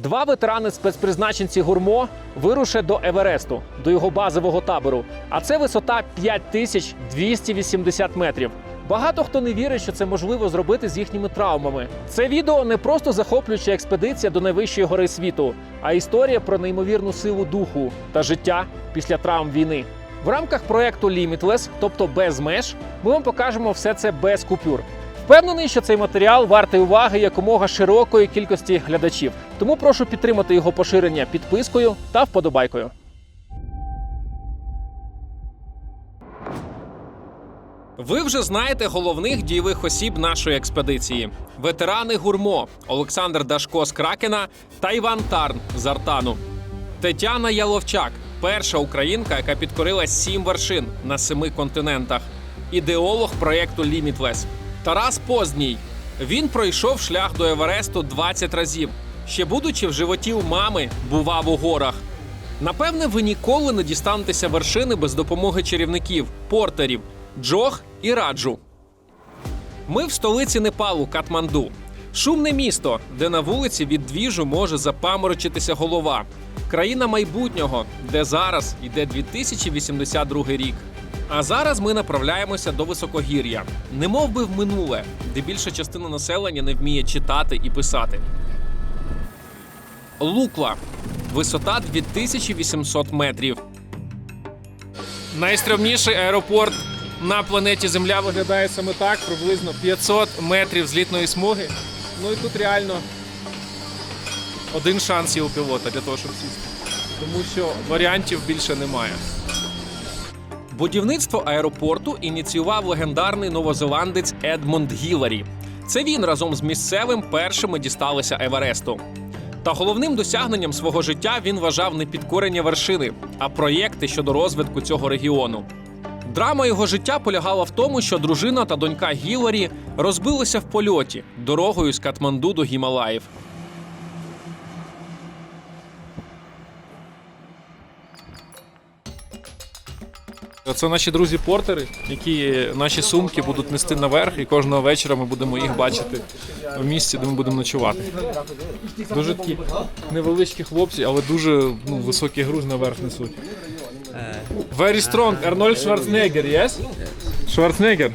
Два ветерани-спецпризначенці гурмо вирушать до Евересту, до його базового табору. А це висота 5280 метрів. Багато хто не вірить, що це можливо зробити з їхніми травмами. Це відео не просто захоплююча експедиція до найвищої гори світу, а історія про неймовірну силу духу та життя після травм війни. В рамках проєкту Limitless, тобто без меж, ми вам покажемо все це без купюр. Впевнений, що цей матеріал вартий уваги якомога широкої кількості глядачів. Тому прошу підтримати його поширення підпискою та вподобайкою. Ви вже знаєте головних дійових осіб нашої експедиції. Ветерани гурмо Олександр Дашко з Кракена та Іван Тарн з Артану. Тетяна Яловчак – перша українка, яка підкорила 7 вершин на 7 континентах. Ідеолог проєкту Limitless. Тарас Позній. Він пройшов шлях до Евересту 20 разів. Ще будучи в животі у мами, бував у горах. Напевне, ви ніколи не дістанетеся вершини без допомоги чарівників, портерів Джох і Раджу. Ми в столиці Непалу, Катманду. Шумне місто, де на вулиці від двіжу може запаморочитися голова. Країна майбутнього, де зараз йде 2082 рік. А зараз ми направляємося до високогір'я, немов би в минуле, де більша частина населення не вміє читати і писати. Лукла. Висота 2800 метрів. Найстрімніший аеропорт на планеті Земля виглядає саме так, приблизно 500 метрів злітної смуги. Ну і тут реально один шанс є у пілота для того, щоб сісти. Тому що варіантів більше немає. Будівництво аеропорту ініціював легендарний новозеландець Едмунд Гіларі. Це він разом з місцевим першими дісталися Евересту. Та головним досягненням свого життя він вважав не підкорення вершини, а проєкти щодо розвитку цього регіону. Драма його життя полягала в тому, що дружина та донька Гіларі розбилися в польоті дорогою з Катманду до Гімалаїв. Це наші друзі-портери, які наші сумки будуть нести наверх, і кожного вечора ми будемо їх бачити в місці, де ми будемо ночувати. Дуже такі невеличкі хлопці, але дуже високий груз наверх несуть. Very strong. Арнольд Шварценеггер, yes? Шварценеггер?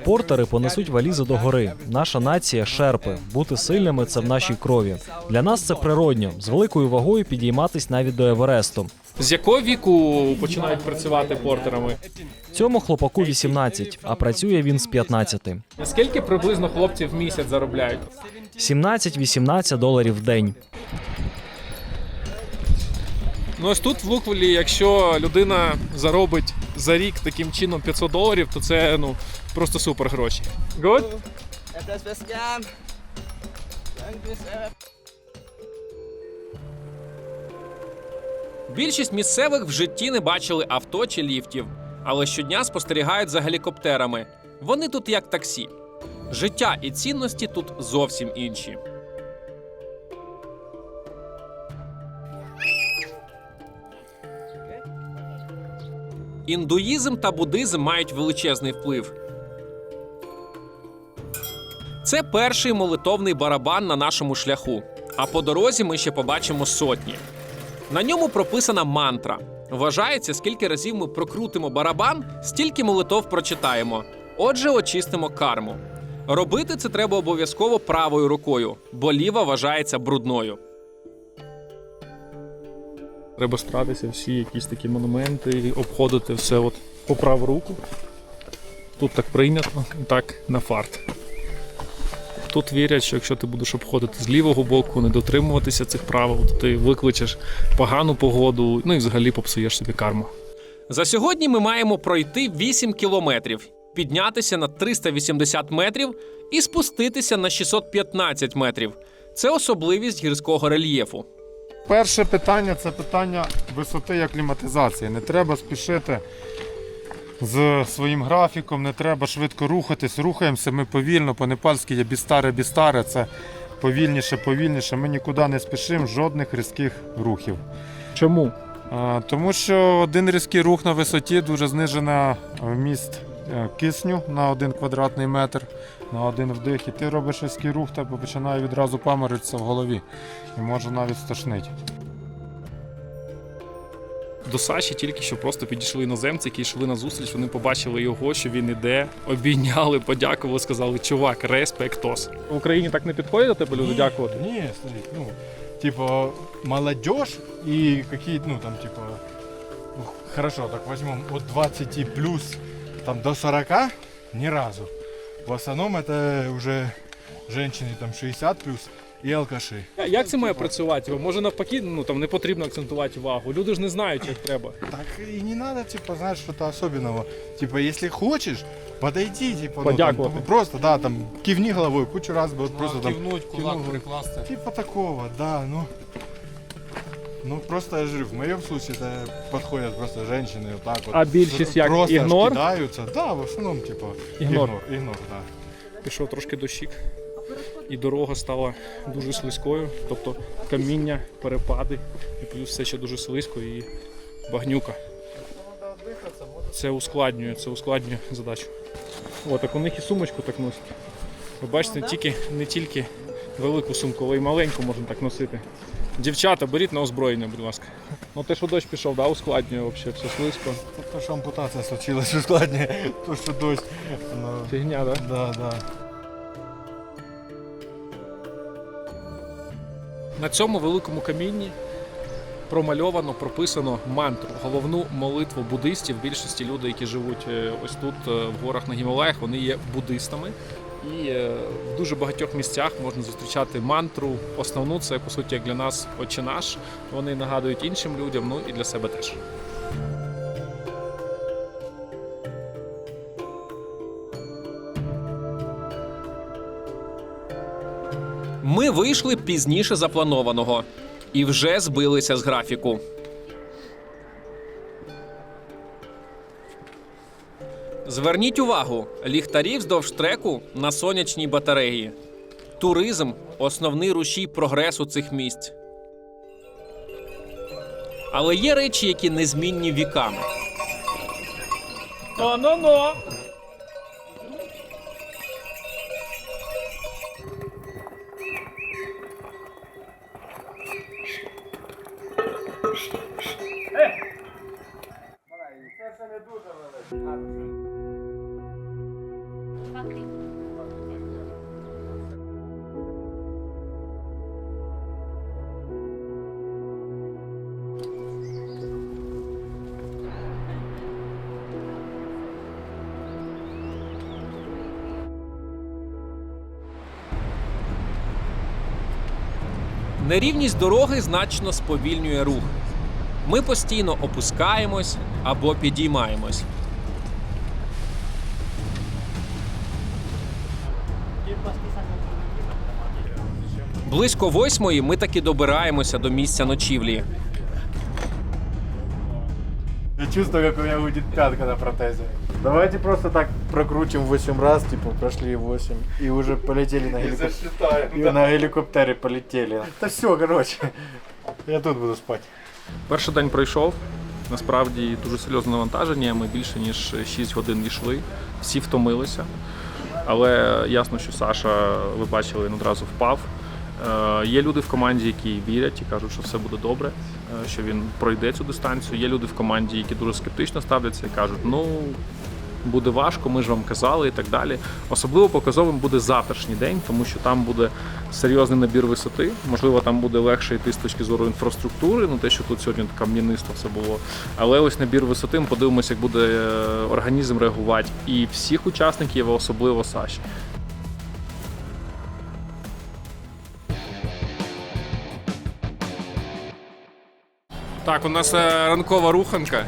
Портери понесуть валізи до гори. Наша нація – шерпи. Бути сильними – це в нашій крові. Для нас це природньо. З великою вагою підійматись навіть до Евересту. З якого віку починають працювати портерами? Цьому хлопаку 18, а працює він з 15. Скільки приблизно хлопців в місяць заробляють? 17-18 доларів в день. Ну ось тут в Луквелі, якщо людина заробить за рік таким чином 500 доларів, то це просто супер гроші. Good? Більшість місцевих в житті не бачили авто чи ліфтів, але щодня спостерігають за гелікоптерами. Вони тут як таксі. Життя і цінності тут зовсім інші. Індуїзм та буддизм мають величезний вплив. Це перший молитовний барабан на нашому шляху, а по дорозі ми ще побачимо сотні. На ньому прописана мантра. Вважається, скільки разів ми прокрутимо барабан, стільки молитов прочитаємо. Отже, очистимо карму. Робити це треба обов'язково правою рукою, бо ліва вважається брудною. Треба старатися всі якісь такі монументи, обходити все по праву руку. Тут так прийнято, так на фарт. Тут вірять, що якщо ти будеш обходити з лівого боку, не дотримуватися цих правил, то ти викличеш погану погоду, і взагалі попсуєш собі карму. За сьогодні ми маємо пройти 8 кілометрів, піднятися на 380 метрів і спуститися на 615 метрів. Це особливість гірського рельєфу. Перше питання – це питання висоти і акліматизації. Не треба спішити з своїм графіком, не треба швидко рухатись. Рухаємося ми повільно, по-непальськи є бістаре-бістаре, це повільніше. Ми нікуди не спішимо, жодних різких рухів. Чому? Тому що один різкий рух на висоті, дуже знижена вміст кисню на 1 квадратний метр, на один вдих, і ти робиш різкий рух, тебе починає відразу паморочитися в голові і може навіть стошнити. До Саші тільки що просто підійшли іноземці, які йшли на зустріч, вони побачили його, що він іде, обійняли, подякували, сказали, чувак, респектос. В Україні так не підходять до тебе люди дякувати? Не, смотри, ну, типа, молодежь и какие, ну, там, типа, ну, хорошо, так возьмем от 20 плюс, там, до 40, ни разу. В основном это уже женщины, там, 60 плюс и алкаши. Як це має працювати? Може навпаки, ну там не потрібно акцентувати увагу. Люди ж не знають, як треба. Так и не надо, типа, знаешь, что-то особенного. Типа, если хочешь, подойди, типа, ну, Подякувати. там, просто, да, там, кивни головой, кучу раз, вот, просто там, Кивнуть, кулак кивнул. прикласти. Типа такого, да, ну. Ну просто я жив. В моем случае это подходят просто женщины вот так вот. А більшість як? Просто Ігнор? кидаются. Да, в основном типа Ігнор. Игнор, да. Пішов трошки дощик, і дорога стала дуже слизькою, тобто каміння, перепади, і плюс все ще дуже слизько і багнюка. Це ускладнює задачу. О, так у них і сумочку так носять. Ви бачите, не тільки велику сумку, але й маленьку можна так носити. Дівчата, беріть на озброєння, будь ласка. Ну те, що дощ пішов, да, ускладнює взагалі, все слизько. То, что ампутация случилась, ускладнее. То, что дождь. оно- Фігня, да? Да, да. На цьому великому камінні промальовано, прописано мантру, головну молитву буддистів. Більшості людей, які живуть ось тут, в горах на Гімалаях, вони є буддистами. І в дуже багатьох місцях можна зустрічати мантру. Основну це, по суті, як для нас «Отче наш». Вони нагадують іншим людям, ну і для себе теж. Ми вийшли пізніше запланованого і вже збилися з графіку. Зверніть увагу, ліхтарі вздовж треку на сонячній батареї. Туризм – основний рушій прогресу цих місць. Але є речі, які незмінні віками. Ну-ну-ну! Нерівність дороги значно сповільнює рух. Ми постійно опускаємось або підіймаємось. Близько 8:00 ми таки добираємося до місця ночівлі. Я чувствую, как у меня будет пятка на протезе. Давайте просто так прокрутим 8 раз, типа прошли 8, и уже полетели на геликоптере. И на геликоптере полетели. Да все, короче. Я тут буду спать. Перший день пройшов. Насправді дуже серйозне навантаження. Ми більше ніж 6 годин йшли. Всі втомилися. Але ясно, що Саша, ви бачили, він одразу впав. Є люди в команді, які вірять і кажуть, що все буде добре, що він пройде цю дистанцію. Є люди в команді, які дуже скептично ставляться і кажуть, ну, буде важко, ми ж вам казали і так далі. Особливо показовим буде завтрашній день, тому що там буде серйозний набір висоти. Можливо, там буде легше йти з точки зору інфраструктури, ну те, що тут сьогодні кам'янисто все було. Але ось набір висоти, ми подивимося, як буде організм реагувати. І всіх учасників, а особливо Саші. Так, у нас ранкова руханка,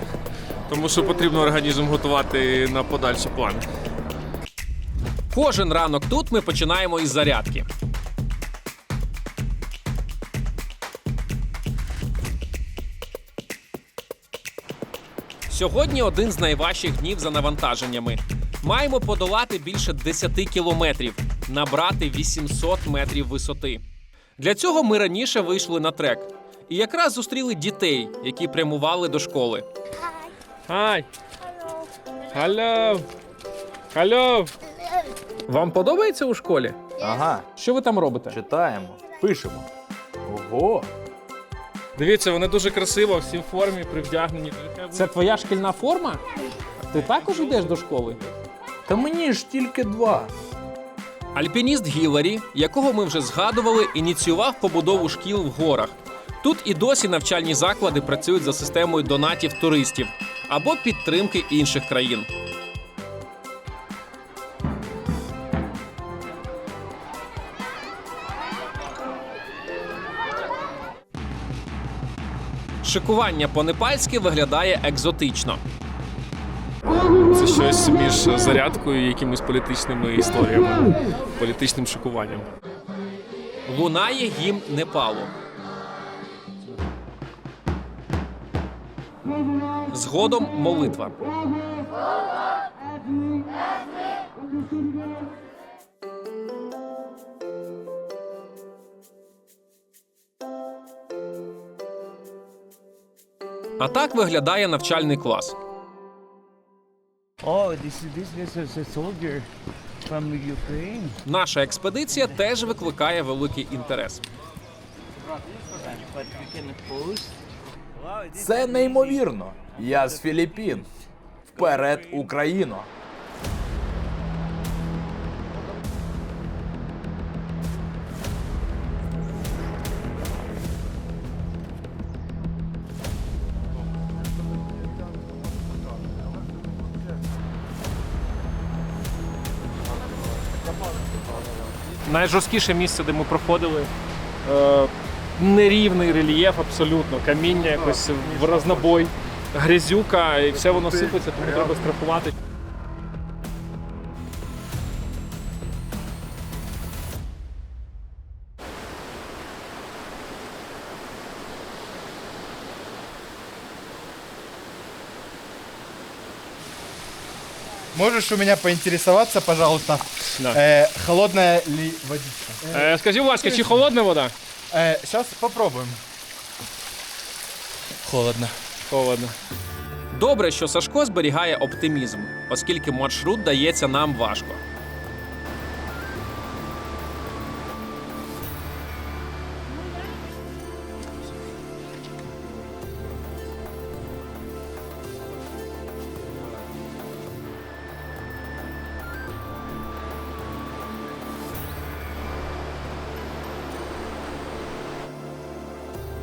тому що потрібно організм готувати на подальші плани. Кожен ранок тут ми починаємо із зарядки. Сьогодні один з найважчих днів за навантаженнями. Маємо подолати більше 10 кілометрів, набрати 800 метрів висоти. Для цього ми раніше вийшли на трек. І якраз зустріли дітей, які прямували до школи. Hi! Hello! Алло! Вам подобається у школі? Ага, Що ви там робите? читаємо, пишемо. Ого! Дивіться, вони дуже красиво, всі в формі, привдягнені. Це твоя шкільна форма? Ти також йдеш до школи? Та мені ж тільки 2. Альпініст Гіларі, якого ми вже згадували, ініціював побудову шкіл в горах. Тут і досі навчальні заклади працюють за системою донатів туристів або підтримки інших країн. Шикування по-непальськи виглядає екзотично. Це щось між зарядкою і якимись політичними історіями, політичним шикуванням. Лунає гімн Непалу. Згодом молитва. А так виглядає навчальний клас. Oh, this is a soldier from the Ukraine. Наша експедиція теж викликає великий інтерес. But we can post. Це неймовірно. Я з Філіппін. Вперед, Україно! Найжорсткіше місце, де ми проходили. Нерівний рельєф абсолютно, каміння якось в рознобой, грязюка, і все воно сипеться, тому треба страхувати. Можешь у меня поинтересоваться, пожалуйста, Да. холодная ли водичка? Скажіть, будь ласка, чи холодна вода? Сейчас попробуем. Холодно. Холодно. Добре, що Сашко зберігає оптимізм, оскільки маршрут дається нам важко.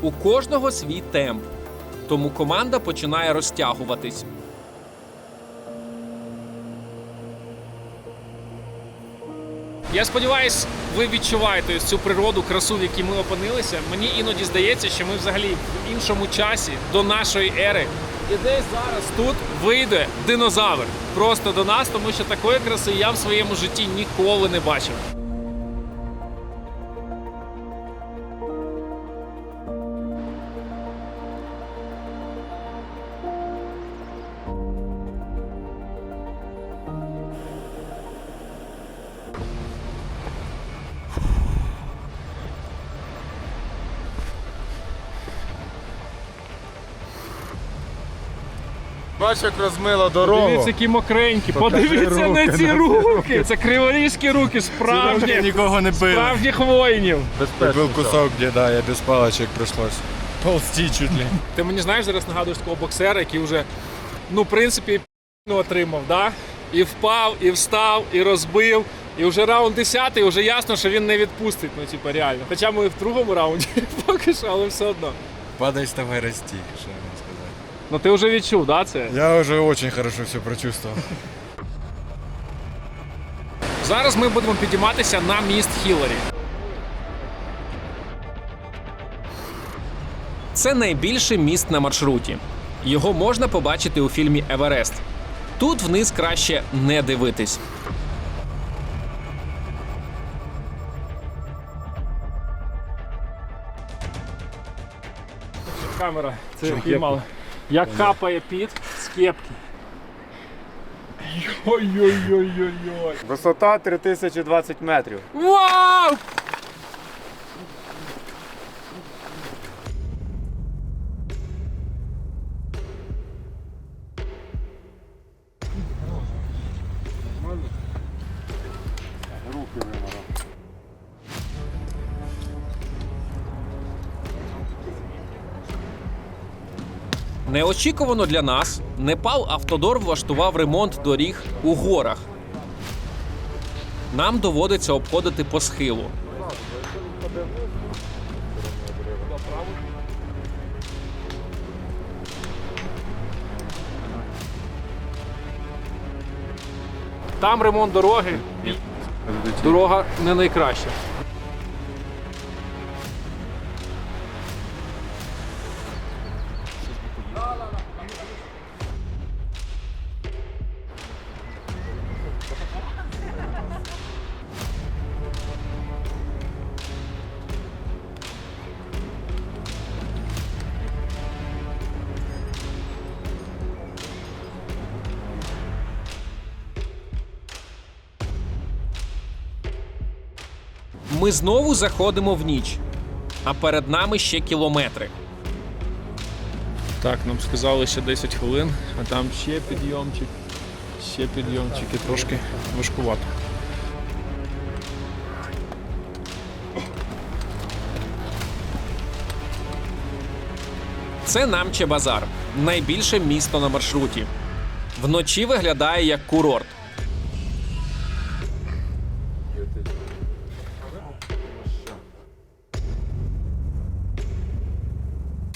У кожного свій темп, тому команда починає розтягуватись. Я сподіваюся, ви відчуваєте цю природу, красу, в якій ми опинилися. Мені іноді здається, що ми взагалі в іншому часі, до нашої ери. І десь зараз тут вийде динозавр просто до нас, тому що такої краси я в своєму житті ніколи не бачив. Бач, як розмила дорогу. Подивіться, які мокренькі. Подивіться руки, на ці руки. Це криворізькі руки, справжні, Нікого не били. справжніх воїнів. Був кусок, де да, я без палочок прийшлось. Ползти чуть ли. Ти мені знаєш, зараз нагадуєш такого боксера, який вже, ну, в принципі, отримав, да? І впав, і встав, і розбив. І вже раунд 10-й, вже ясно, що він не відпустить, ну, типу, реально. Хоча ми в другому раунді поки що, але все одно. Падай, вставай, расти, що я можу сказати. Ну ти вже відчув, да, це? Я вже дуже хорошо все прочувствовал. Зараз ми будемо підійматися на міст Хіларі. Це найбільший міст на маршруті. Його можна побачити у фільмі «Еверест». Тут вниз краще не дивитись. Камера, це піймала. Як капає піт з кепки. Ой-ой-ой-ой-ой. Висота 3020 метрів. Вау! Неочікувано для нас Непал Автодор влаштував ремонт доріг у горах. Нам доводиться обходити по схилу. Там ремонт дороги. Дорога не найкраща. Ми знову заходимо в ніч, а перед нами ще кілометри. Так, нам сказали ще 10 хвилин, а там ще підйомчик і трошки важкувато. Це Намче-Базар – найбільше місто на маршруті. Вночі виглядає як курорт.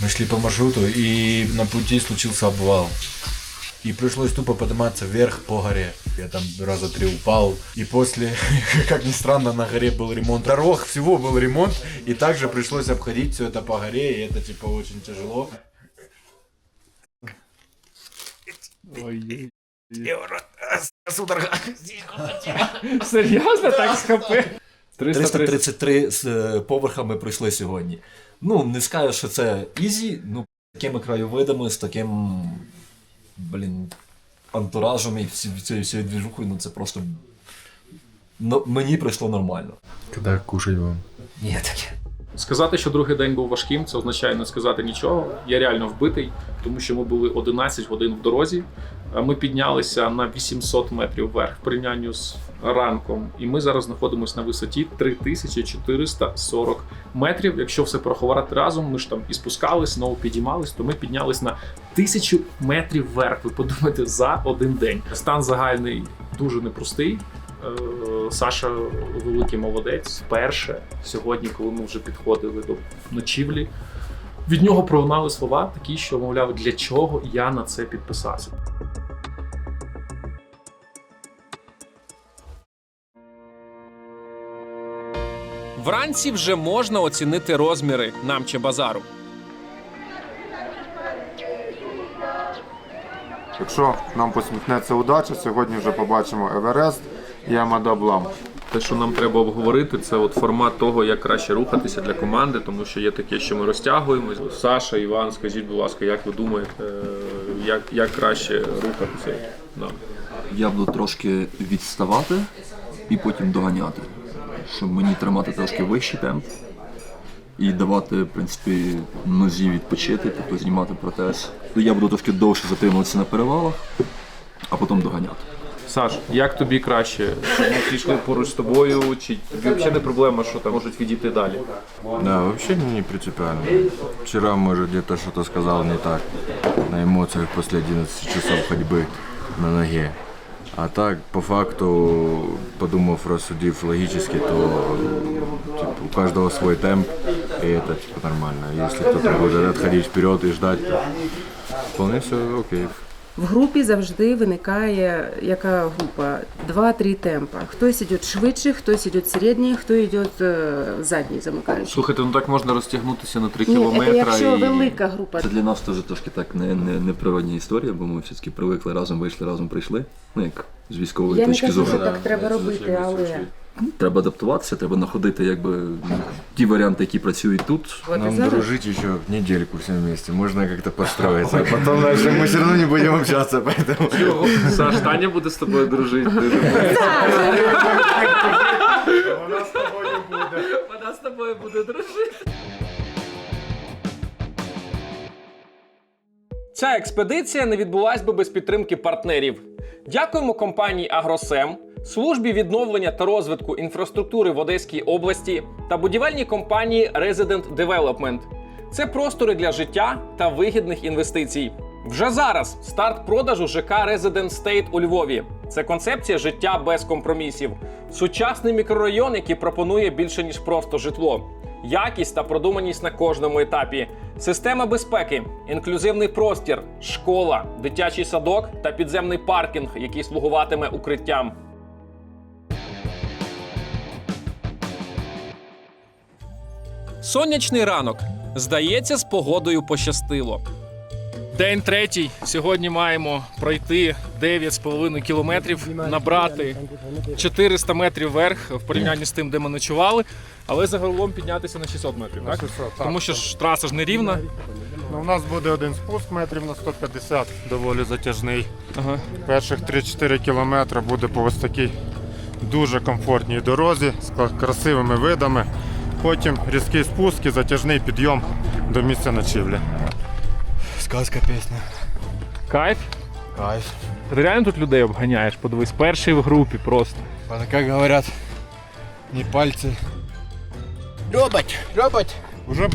Мы шли по маршруту, и на пути случился обвал. И пришлось тупо подниматься вверх по горе. Я там раза 3 упал. И после, как ни странно, на горе был ремонт. Дорог всего был ремонт. И также пришлось обходить все это по горе. И это типа очень тяжело. Судорога. Серйозно так схопив? 333 з поверхами пройшли сьогодні. Ну, не скажу, що це ізі, ну, з такими краєвидами, з таким, антуражем і всією двіжухою, ну це просто, ну, мені пройшло нормально. Когда кушать будем? Ні, таке. Сказати, що другий день був важким, це означає не сказати нічого. Я реально вбитий, тому що ми були 11 годин в дорозі. Ми піднялися на 800 метрів вверх в порівнянні з ранком. І ми зараз знаходимося на висоті 3440 метрів. Якщо все порахувати разом, ми ж там і спускались, знову підіймались, то ми піднялись на 1000 метрів вверх. Ви подумайте, за один день. Стан загальний дуже непростий. Саша великий молодець. Перше, сьогодні, коли ми вже підходили до ночівлі, від нього пролунали слова такі, що, мовляв, для чого я на це підписався. Вранці вже можна оцінити розміри Намче-Базару. Якщо нам посміхнеться удача, сьогодні вже побачимо Еверест і Амадаблам. Те, що нам треба обговорити, це от формат того, як краще рухатися для команди, тому що є таке, що ми розтягуємось. Саша, Іван, скажіть, будь ласка, як ви думаєте, як краще рухатися нам? Я буду трошки відставати і потім доганяти, щоб мені тримати трошки вищий темп і давати, в принципі, нозі відпочити, тобто знімати протез. Я буду трошки довше затримуватися на перевалах, а потім доганяти. Саш, як тобі краще? Щоб ми пішли поруч з тобою, чи тобі взагалі не проблема, що там можуть відійти далі? Да, вообще не принципиально. Вчера, может, где-то что-то сказал не так. На эмоциях после 11 часов ходьбы на ноге. А так, по факту, подумав, рассудив логически, то типа, у каждого свой темп, и это типа нормально. Если кто-то будет отходить вперед и ждать, то вполне все окей. В групі завжди виникає яка група? 2-3 темпа. Хтось іде швидше, хтось іде середній, хтось йде задній замикаючий. Слухайте, ну так можна розтягнутися на 3 Ні, кілометри. це якщо велика група. Це для нас теж трошки так неприродна історія, бо ми все-таки привикли, разом вийшли, разом прийшли. Ну, як з військової Я не точки кажу, зору. що так треба робити, але... Треба адаптуватися, треба знаходити якби ті варіанти, які працюють тут. Нам дружить еще недельку все вместе, можно как-то подстроиться. А потом мы все равно не будем общаться, поэтому... Саш, Таня буде з тобою дружити. Вона з тобою буде дружити. Ця експедиція не відбулась би без підтримки партнерів. Дякуємо компанії «Агросем», службі відновлення та розвитку інфраструктури в Одеській області та будівельній компанії Resident Development. Це простори для життя та вигідних інвестицій. Вже зараз старт продажу ЖК Resident State у Львові. Це концепція життя без компромісів. Сучасний мікрорайон, який пропонує більше, ніж просто житло. Якість та продуманість на кожному етапі. Система безпеки, інклюзивний простір, школа, дитячий садок та підземний паркінг, який слугуватиме укриттям. Сонячний ранок. Здається, з погодою пощастило. День третій. Сьогодні маємо пройти 9,5 кілометрів, набрати 400 метрів вверх в порівнянні з тим, де ми ночували, але загалом піднятися на 600 метрів, так? 600, так. Тому що ж траса ж не рівна. Ну, у нас буде один спуск метрів на 150, доволі затяжний. Ага. Перших 3-4 кілометри буде по ось такій дуже комфортній дорозі з красивими видами. Потім різкий спуск і затяжний підйом до місця ночівлі. Сказка, песня. Кайф? Кайф. Ти реально тут людей обганяєш? Подивись, перший в групі просто. Как говорят, не пальцы. Робот. Уже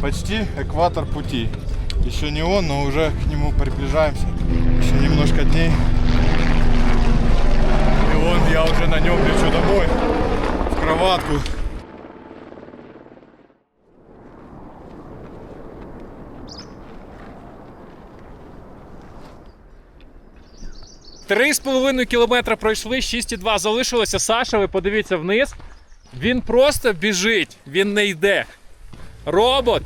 почти экватор пути. Еще не он, но уже к нему приближаемся. Еще немножко дней. И вон я уже на нем лечу домой. В кроватку. Три з половиною кілометра пройшли, 6,2 залишилося. Саша, ви подивіться вниз. Він просто біжить, він не йде. Робот!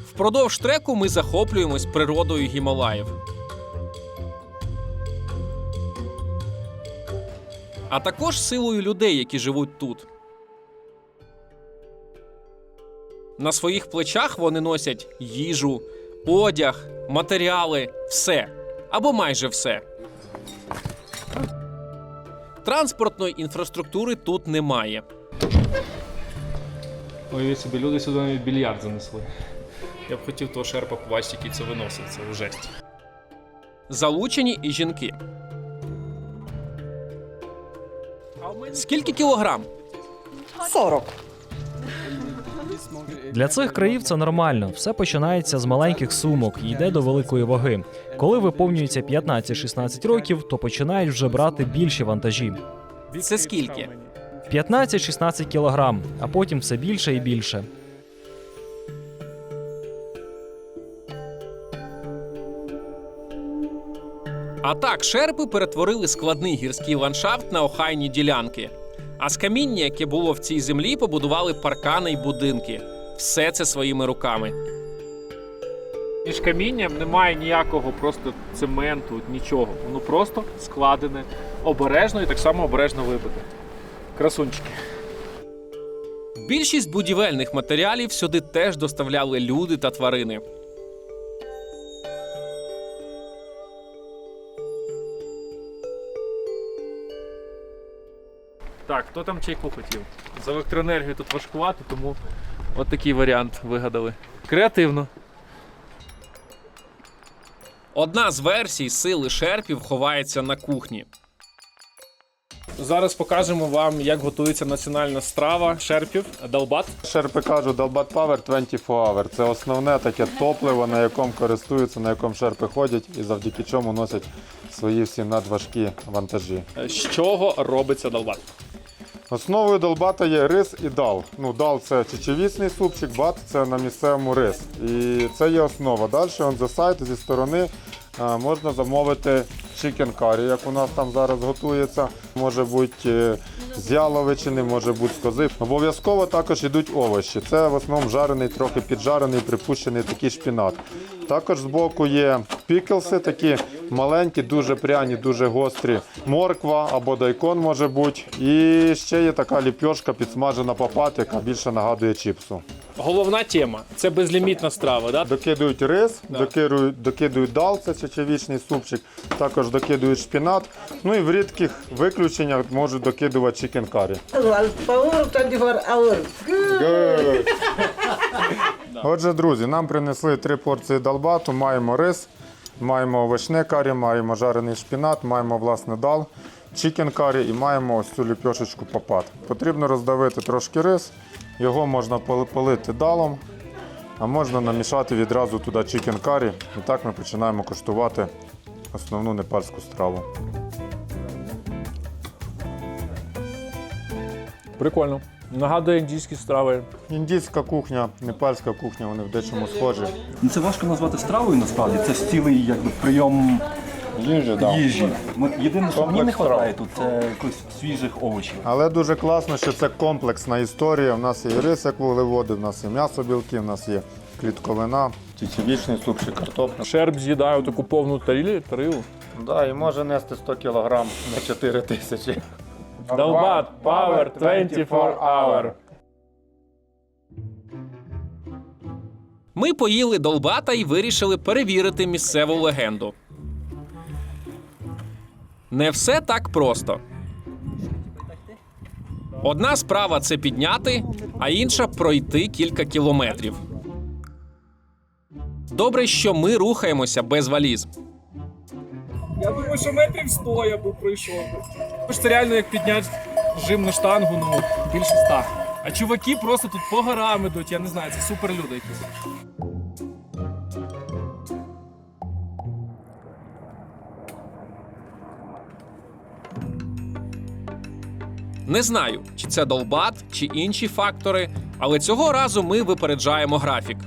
Впродовж треку ми захоплюємось природою Гімалаїв. А також силою людей, які живуть тут. На своїх плечах вони носять їжу, одяг, матеріали, все. Або майже все. Транспортної інфраструктури тут немає. Уявіть собі, люди сюди навіть більярд занесли. Я б хотів того шерпа побачити, який це виносить. Це жесть. Залучені і жінки. Скільки кілограм? 40. Для цих країв це нормально. Все починається з маленьких сумок і йде до великої ваги. Коли виповнюється 15-16 років, то починають вже брати більші вантажі. Це скільки? 15-16 кілограм, а потім все більше і більше. А так, шерпи перетворили складний гірський ландшафт на охайні ділянки. А з каміння, яке було в цій землі, побудували паркани й будинки. Все це своїми руками. Між камінням немає ніякого просто цементу, нічого. Воно просто складене обережно і так само обережно вибите. Красунчики. Більшість будівельних матеріалів сюди теж доставляли люди та тварини. Так, хто там чайку хотів? За електроенергію тут важкувати, тому от такий варіант вигадали. Креативно. Одна з версій сили шерпів ховається на кухні. Зараз покажемо вам, як готується національна страва шерпів – далбат. Шерпи кажуть Dalbat Power 24 Hour. Це основне таке топливо, на якому користуються, на якому шерпи ходять і завдяки чому носять свої всі надважкі вантажі. З чого робиться далбат? Основою далбата є рис і дал. Дал – це чечевичний супчик, бат – це на місцевому рис. І це є основа. Далі за сайт, зі сторони можна замовити chicken curry, як у нас там зараз готується. Може бути з яловичини, може бути з кози. Обов'язково також йдуть овочі. Це в основному жарений, трохи піджарений, припущений такий шпінат. Також збоку є піклси, такі маленькі, дуже пряні, дуже гострі. Морква або дайкон може бути. І ще є така ліпьошка підсмажена папат, яка більше нагадує чіпсу. Головна тема – це безлімітна страва, да? Докидують рис, докидують дал, це чечевичний супчик, також докидують шпінат. Ну і в рідких виключеннях можуть докидувати chicken curry. Отже, друзі, нам принесли 3 порції далбату, маємо рис, Маємо овочне карі, маємо жарений шпінат, маємо власне дал, чікен карі і маємо ось цю ліпьошечку папат. Потрібно роздавити трошки рис, його можна полити далом, а можна намішати відразу туди чікен карі. І так ми починаємо куштувати основну непальську страву. Прикольно. Нагадує індійські страви. Індійська кухня, непальська кухня, вони в дечому схожі. Ну, це важко назвати стравою насправді. Це цілий якби прийом їжі. Єдине, що мені не вистачає тут, це якось свіжих овочів. Але дуже класно, що це комплексна історія. У нас є і рис, як вуглеводи, у нас є м'ясо білки, у нас є клітковина, чечевичний супчик, картопля. Шерп з'їдає таку повну тарілу. Да, і може нести 100 кг на 4 тисячі. Долбат, Power 24 hour. Ми поїли долбата і вирішили перевірити місцеву легенду. Не все так просто. Одна справа – це підняти, а інша – пройти кілька кілометрів. Добре, що ми рухаємося без валіз. Я думаю, що метрів 100 я б пройшов. Це реально як підняти жимну штангу, ну, більше 100. А чуваки просто тут по горам ідуть, я не знаю, це суперлюди якісь. Не знаю, чи це долбат, чи інші фактори, але цього разу ми випереджаємо графік.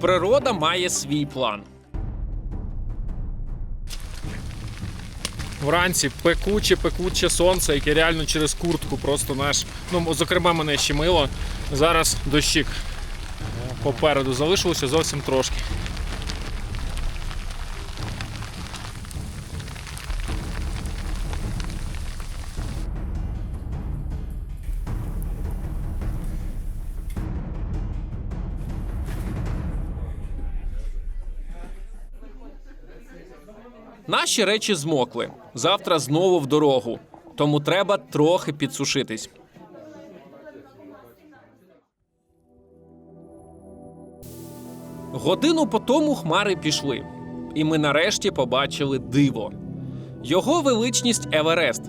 Природа має свій план. Вранці пекуче сонце, яке реально через куртку просто зокрема, мене щемило. Зараз дощик попереду залишилося зовсім трошки. Наші речі змокли. Завтра знову в дорогу. Тому треба трохи підсушитись. Годину по тому хмари пішли. І ми нарешті побачили диво. Його величність Еверест.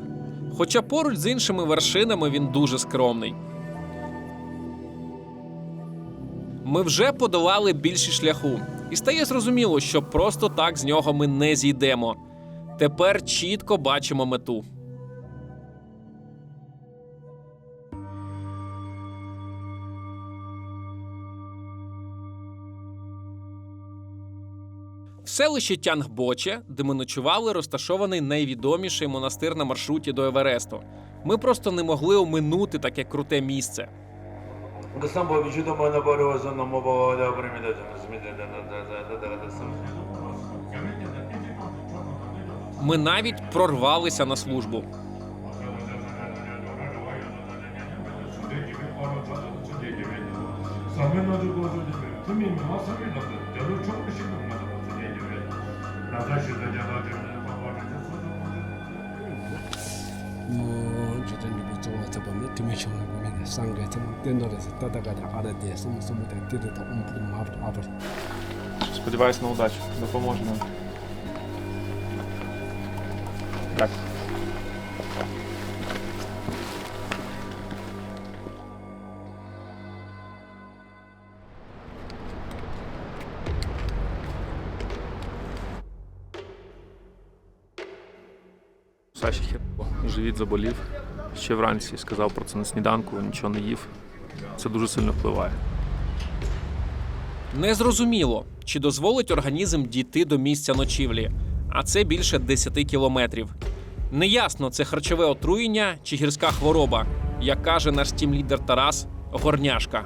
Хоча поруч з іншими вершинами він дуже скромний. Ми вже подолали більше шляху. І стає зрозуміло, що просто так з нього ми не зійдемо. Тепер чітко бачимо мету. В селищі Тянгбоче, де ми ночували, розташований найвідоміший монастир на маршруті до Евересту. Ми просто не могли оминути таке круте місце. Ми навіть прорвалися на службу. Сподіваюсь на удачу. Допоможе нам. Так. Саші живіт заболів. Ще вранці сказав про це на сніданку, нічого не їв. Це дуже сильно впливає. Незрозуміло, чи дозволить організм дійти до місця ночівлі, а це більше 10 кілометрів. Неясно, це харчове отруєння чи гірська хвороба, як каже наш тімлідер Тарас, горняшка.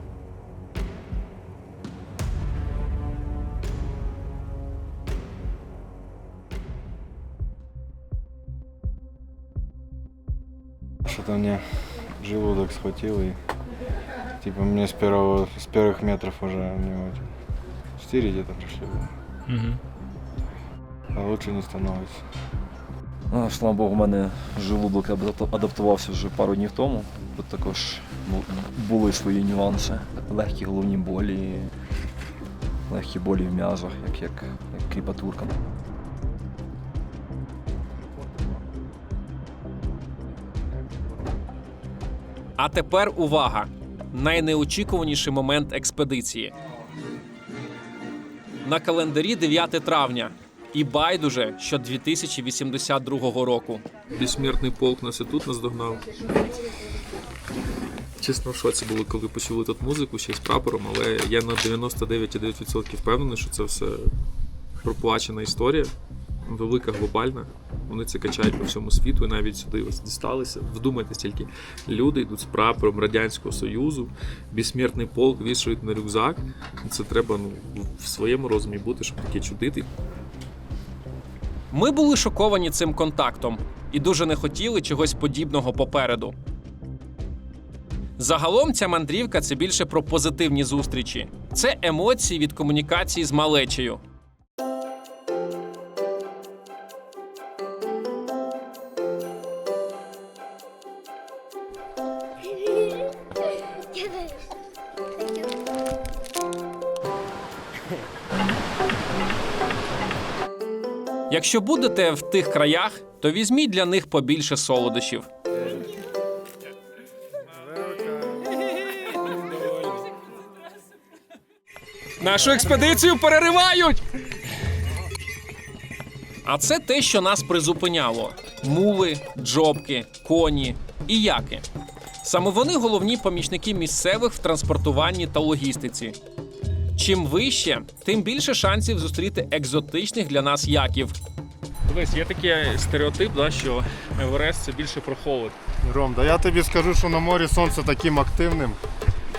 Что-то мне желудок схватил и типа мне с первых метров уже мне 4 где-то прошли. А лучше не становится. Слава Богу, у мене желудок адаптувався вже пару днів тому. Тут також були свої нюанси. Легкі головні болі, легкі болі в м'язах, як кріпатурка. А тепер увага! Найнеочікуваніший момент експедиції. На календарі 9 травня. І байдуже, що 2082 року. Безсмертний полк нас і тут наздогнав. Чесно, в шоці були, коли почули тут музику ще з прапором, але я на 99,9% впевнений, що це все проплачена історія, велика, глобальна. Вони це качають по всьому світу і навіть сюди ось дісталися. Вдумайтесь тільки, люди йдуть з прапором Радянського Союзу, безсмертний полк вішають на рюкзак. Це треба в своєму розумі бути, щоб таке чудити. Ми були шоковані цим контактом і дуже не хотіли чогось подібного попереду. Загалом ця мандрівка – це більше про позитивні зустрічі. Це емоції від комунікації з малечею. Якщо будете в тих краях, то візьміть для них побільше солодощів. Нашу експедицію переривають! А це те, що нас призупиняло. Мули, джобки, коні і яки. Саме вони головні помічники місцевих в транспортуванні та логістиці. Чим вище, тим більше шансів зустріти екзотичних для нас яків. Дивись, є такий стереотип, що Еверест – це більше про холод. Ром, да я тобі скажу, що на морі сонце таким активним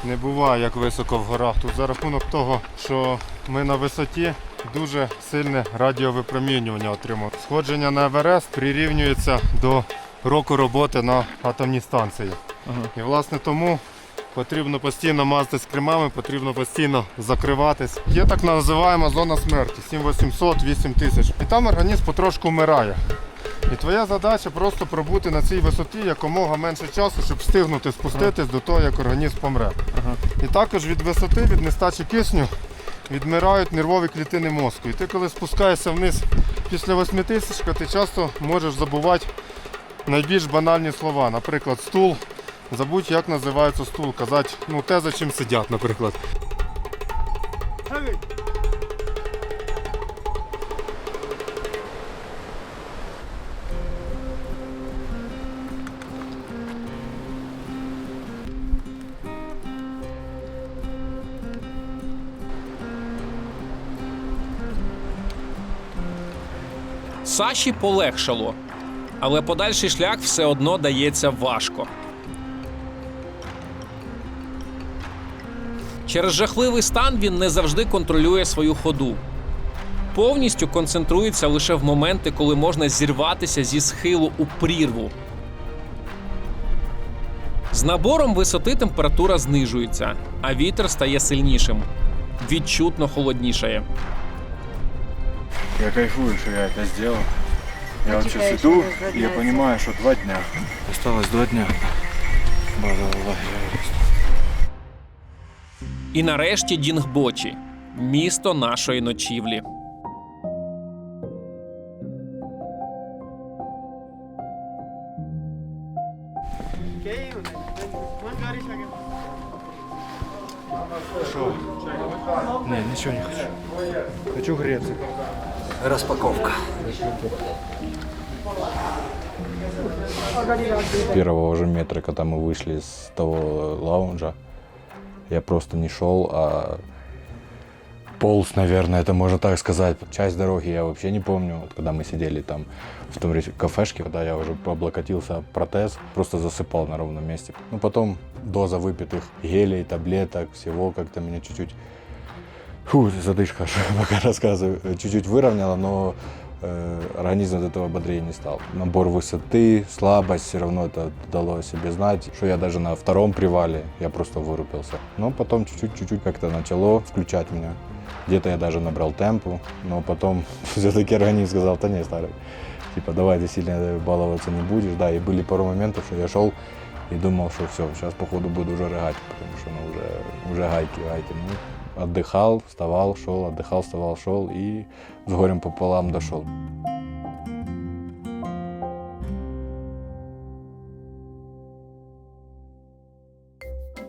не буває, як високо в горах. Тут за рахунок того, що ми на висоті, дуже сильне радіовипромінювання отримуємо. Сходження на Еверест прирівнюється до року роботи на атомній станції. І власне тому потрібно постійно мазатись кремами, потрібно постійно закриватись. Є так називаємо зона смерті, 7800-8000. І там організм потрошку вмирає. І твоя задача просто пробути на цій висоті якомога менше часу, щоб встигнути спуститись до того, як організм помре. І також від висоти, від нестачі кисню відмирають нервові клітини мозку. І ти коли спускаєшся вниз після 8000, ти часто можеш забувати найбільш банальні слова. Наприклад, стул. Забудь, як називається стул, казати, те, за чим сидять, наприклад. Саші полегшало, але подальший шлях все одно дається важко. Через жахливий стан він не завжди контролює свою ходу. Повністю концентрується лише в моменти, коли можна зірватися зі схилу у прірву. З набором висоти температура знижується, а вітер стає сильнішим. Відчутно холоднішає. Я кайфую, что я это сделал. Я вот сейчас иду, и я понимаю, что 2 дня. Осталось 2 дня. База лагеря. І нарешті Дінгбочі – місто нашої ночівлі. Не, ничего не хочу. Хочу греться. Розпаковка. С первого же метра, когда мы вышли с того лаунжа, я просто не шел, а полз, наверное, это можно так сказать. Часть дороги я вообще не помню. Вот когда мы сидели там в том кафешке, когда я уже облокотился об протез, просто засыпал на ровном месте. Ну, потом доза выпитых гелей, таблеток, всего как-то меня чуть-чуть... задышка, пока рассказываю, чуть-чуть выровняла, но организм от этого бодрее не стал. Набор высоты, слабость, все равно это дало о себе знать, что я даже на 2-м привале, я просто вырубился. Но потом чуть-чуть как-то начало включать меня. Где-то я даже набрал темпу, но потом все-таки организм сказал, да не, старый, типа, давай ты сильно баловаться не будешь, да, и были пару моментов, что я шел и думал, что все, сейчас походу буду уже рыгать, потому что, ну, уже гайки, ну, отдыхал, вставал, шел, отдыхал, вставал, шел и с горем пополам дошел.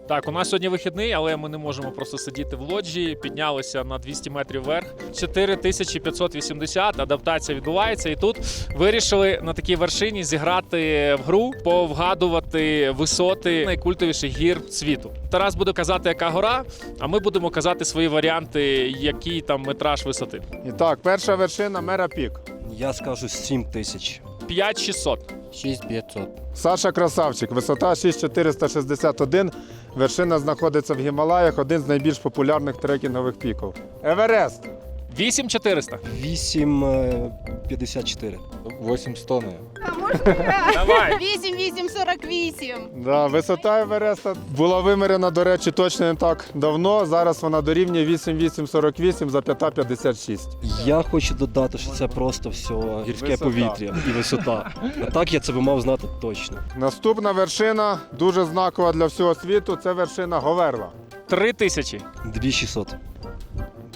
Так, у нас сьогодні вихідний, але ми не можемо просто сидіти в лоджії. Піднялися на 200 метрів вверх. 4580, адаптація відбувається. І тут вирішили на такій вершині зіграти в гру, повгадувати висоти найкультовіших гір світу. Тарас буде казати, яка гора, а ми будемо казати свої варіанти, який там метраж висоти. І так, перша вершина Мера Пік. Я скажу 7000. 5600. 6500. Саша красавчик, висота 6461, вершина знаходиться в Гімалаях, один з найбільш популярних трекінгових піків. Еверест. 8400. 854. 8100, наверное. Давай. 8848. Да, висота Евереста була вимірена, до речі, точно не так давно. Зараз вона дорівнює 8848 за 5,56. Я хочу додати, що це просто все гірське Висота. повітря і висота. А так я це би мав знати точно. Наступна вершина, дуже знакова для всього світу, це вершина Говерла. 3000. 2600.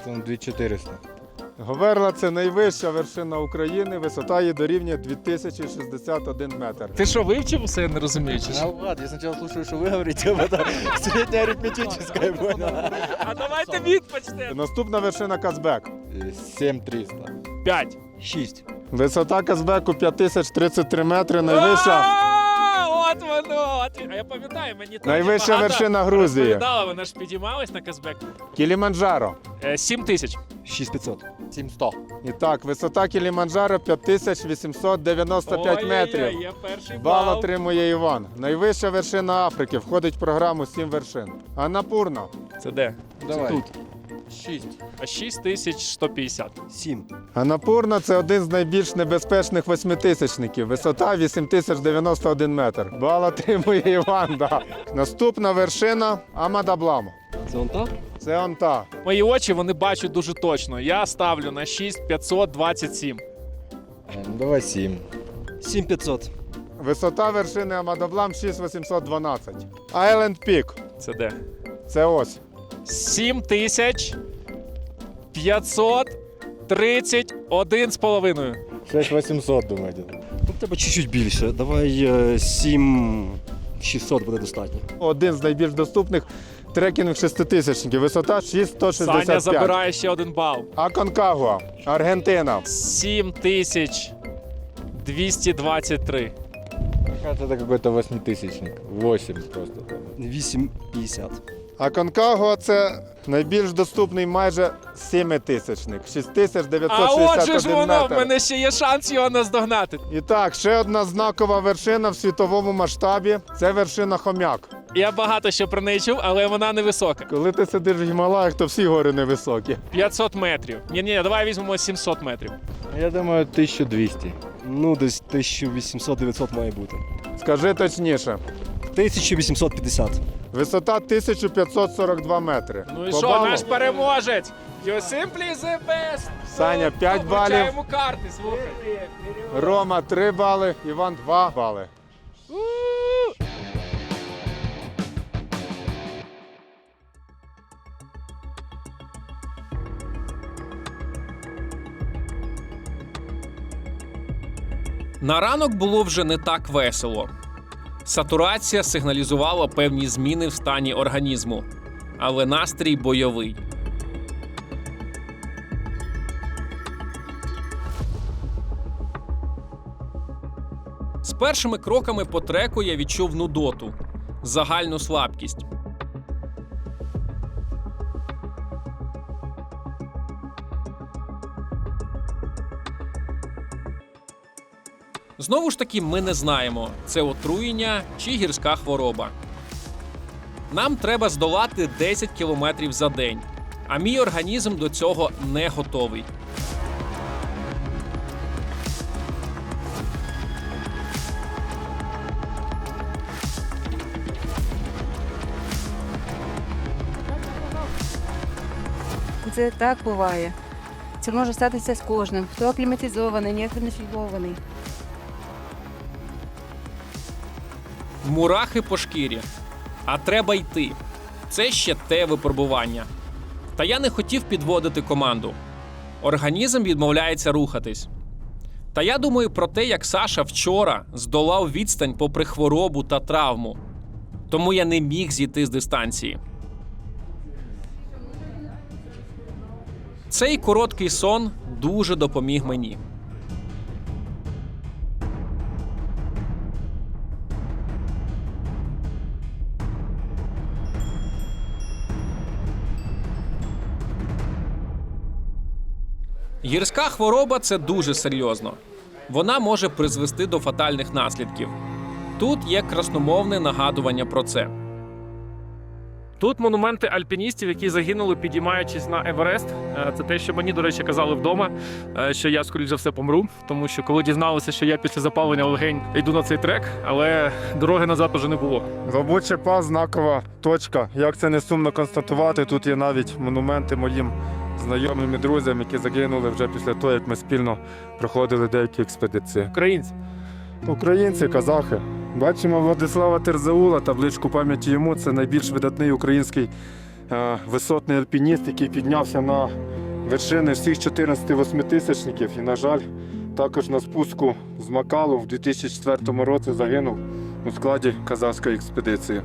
Там 2400. Говерла – це найвища вершина України, висота її дорівнює 2061 метр. Ти що, вивчив усе, я не розумію, чи що? ладно, я сначала слушаю, что вы говорите, а потом средняя арифметическая, понял? А давайте відпочнемо. Наступна вершина Казбек. 7300. 5. 6. Висота Казбеку 5033 метри, найвища. От воно! А я пам'ятаю, мені там Найвища багато вершина Грузії. розповідали, вона ж підіймалась на Казбек. Кіліманджаро. 7000. 6500. 700. І так, висота Кіліманджаро 5895 метрів. Ой-ой-ой, я перший Бал бал. отримує Іван. Найвища вершина Африки, входить в програму 7 вершин. Анапурна. Це де? Давай. Тут. 6. А 6150. 7. Анапурна – це один з найбільш небезпечних восьмитисячників. Висота 8091 метр. Бал отримує Іван, да. Наступна вершина Амадаблам. Це он так? Це он та. Мої очі, вони бачать дуже точно. Я ставлю на 6527. Давай 7. 7500. Висота вершини Амадаблам 6812. Айленд Пік. Це де? Це ось. 7531,5. 6800, думаете? Ну, тебе чуть-чуть більше. Давай 7600 буде достатньо. Один з найбільш доступних трекінг шеститисячників. Висота 6165. Саня забирає ще один бал. Аконкагуа, Аргентина. 7223. Это какой-то восьмитысячник. 8 просто. 850. Аконкагуа – це найбільш доступний майже 7-тисячник. А 6961 отже ж воно, в метр. мене ще є шанс його наздогнати. І так, ще одна знакова вершина в світовому масштабі – це вершина Хом'як. Я багато що про неї чув, але вона невисока. Коли ти сидиш в Гімалаях, то всі гори невисокі. 500 метрів. Ні, давай візьмемо 700 метрів. Я думаю, 1200. Ну, десь 1800-900 має бути. Скажи точніше. 1850. Висота 1542 метри. Ну і По що, балу? наш переможець? You simply the best. Саня, 5 балів. Вручаємо карти, слухай. Рома 3 бали, Іван 2 бали. На ранок було вже не так весело. Сатурація сигналізувала певні зміни в стані організму, але настрій бойовий. З першими кроками по треку я відчув нудоту, загальну слабкість. Знову ж таки, ми не знаємо, це отруєння чи гірська хвороба. Нам треба здолати 10 кілометрів за день, а мій організм до цього не готовий. Це так буває. Це може статися з кожним. Хто акліматизований, не акліматизований. Мурахи по шкірі. А треба йти. Це ще те випробування. Та я не хотів підводити команду. Організм відмовляється рухатись. Та я думаю про те, як Саша вчора здолав відстань попри хворобу та травму. Тому я не міг зійти з дистанції. Цей короткий сон дуже допоміг мені. Гірська хвороба – це дуже серйозно. Вона може призвести до фатальних наслідків. Тут є красномовне нагадування про це. Тут монументи альпіністів, які загинули, підіймаючись на Еверест. Це те, що мені, до речі, казали вдома, що я, скоріш за все, помру. Тому що коли дізналися, що я після запалення легень йду на цей трек, але дороги назад уже не було. Лабучий пас – знакова точка. Як це не сумно констатувати, тут є навіть монументи моїм знайомим і друзям, які загинули вже після того, як ми спільно проходили деякі експедиції. Українці, казахи. Бачимо Владислава Терзаула, табличку пам'яті йому. Це найбільш видатний український висотний альпініст, який піднявся на вершини всіх 14 восьмитисячників. І, на жаль, також на спуску з Макалу в 2004 році загинув у складі казахської експедиції.